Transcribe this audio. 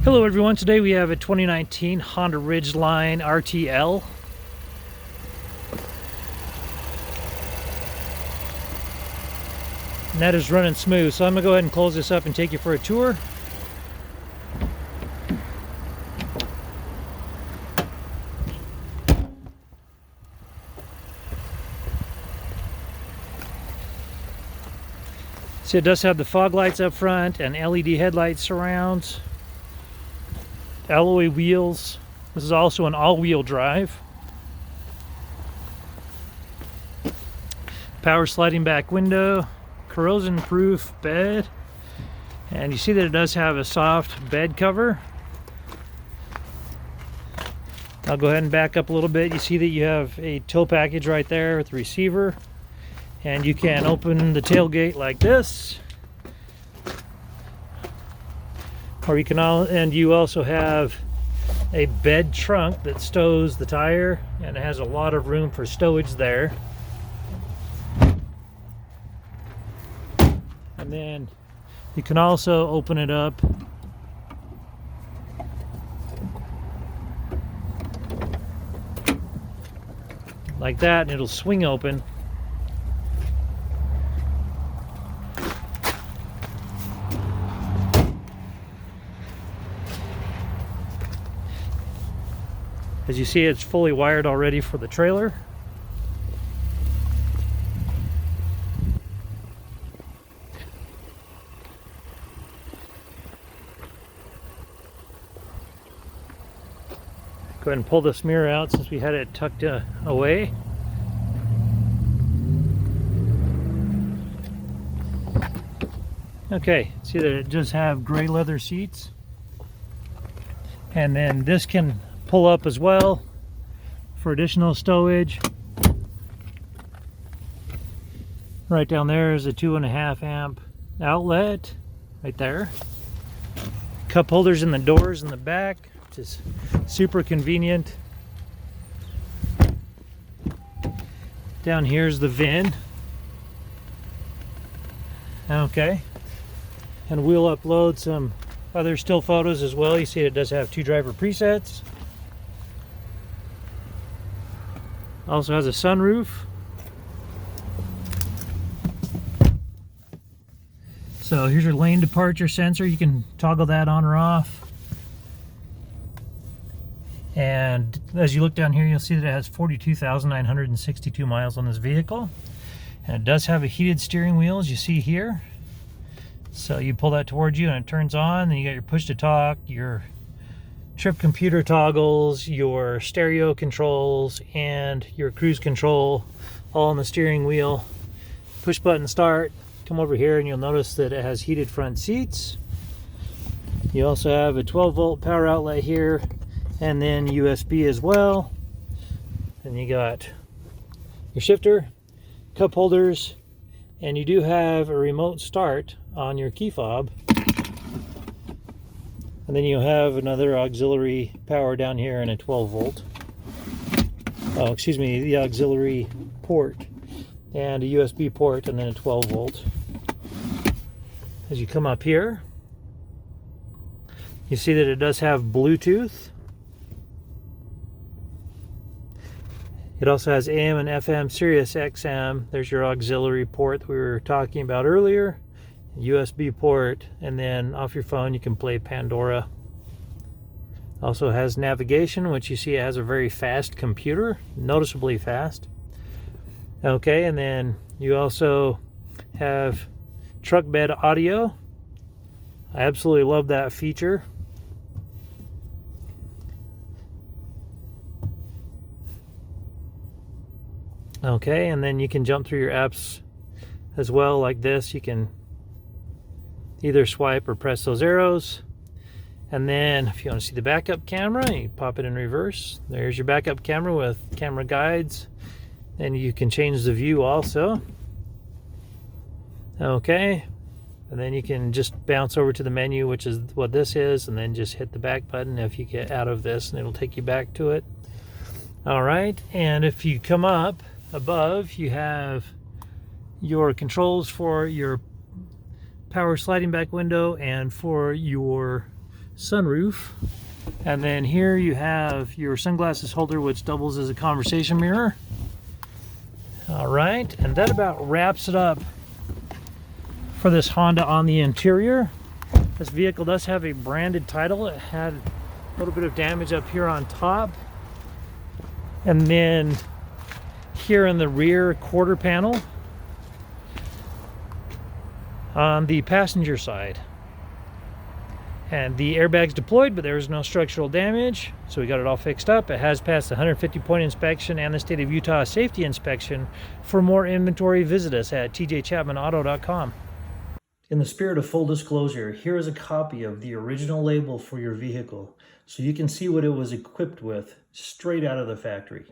Hello everyone, today we have a 2019 Honda Ridgeline RTL. And that is running smooth, so I'm going to go ahead and close this up and take you for a tour. See, it does have the fog lights up front and LED headlight surrounds. Alloy wheels. This is also an all-wheel drive. Power sliding back window, corrosion-proof bed, and you see that it does have a soft bed cover. I'll go ahead and back up a little bit. You see that you have a tow package right there with the receiver, and you can open the tailgate like this. Or you can you also have a bed trunk that stows the tire, and it has a lot of room for stowage there. And then you can also open it up like that, and it'll swing open. As you see, it's fully wired already for the trailer. Go ahead and pull this mirror out since we had it tucked away. Okay, see that it does have gray leather seats. And then this can pull up as well for additional stowage. Right down there is a 2.5 amp outlet right there. Cup holders in the doors in the back, which is super convenient. Down here's the VIN. Okay, and we'll upload some other still photos as well. You see it does have 2 driver presets. Also has a sunroof. So here's your lane departure sensor. You can toggle that on or off. And as you look down here, you'll see that it has 42,962 miles on this vehicle. And it does have a heated steering wheel, as you see here. So you pull that towards you and it turns on. Then you got your push to talk, your trip computer toggles, your stereo controls, and your cruise control all on the steering wheel. Push button start. Come over here and you'll notice that it has heated front seats. You also have a 12-volt power outlet here, and then USB as well. And you got your shifter, cup holders, and you do have a remote start on your key fob. And then you have another auxiliary power down here and a 12-volt. Oh, excuse me, the auxiliary port and a USB port and then a 12-volt. As you come up here, you see that it does have Bluetooth. It also has AM and FM, Sirius XM. There's your auxiliary port that we were talking about earlier. USB port, and then off your phone you can play Pandora. Also has navigation, which you see it has a very fast computer, noticeably fast. Okay, and then you also have truck bed audio. I absolutely love that feature. Okay, and then you can jump through your apps as well, like this. You can either swipe or press those arrows. And then if you want to see the backup camera, you pop it in reverse. There's your backup camera with camera guides. And you can change the view also. Okay, and then you can just bounce over to the menu, which is what this is, and then just hit the back button if you get out of this, and it'll take you back to it. All right, and if you come up above, you have your controls for your power sliding back window and for your sunroof. And then here you have your sunglasses holder, which doubles as a conversation mirror. All right, and that about wraps it up for this Honda on the interior. This vehicle does have a branded title. It had a little bit of damage up here on top. And then here in the rear quarter panel on the passenger side. And the airbag's deployed, but there's no structural damage, so we got it all fixed up. It has passed the 150-point inspection and the state of Utah safety inspection. For more inventory, visit us at tjchapmanauto.com. In the spirit of full disclosure, here is a copy of the original label for your vehicle, so you can see what it was equipped with straight out of the factory.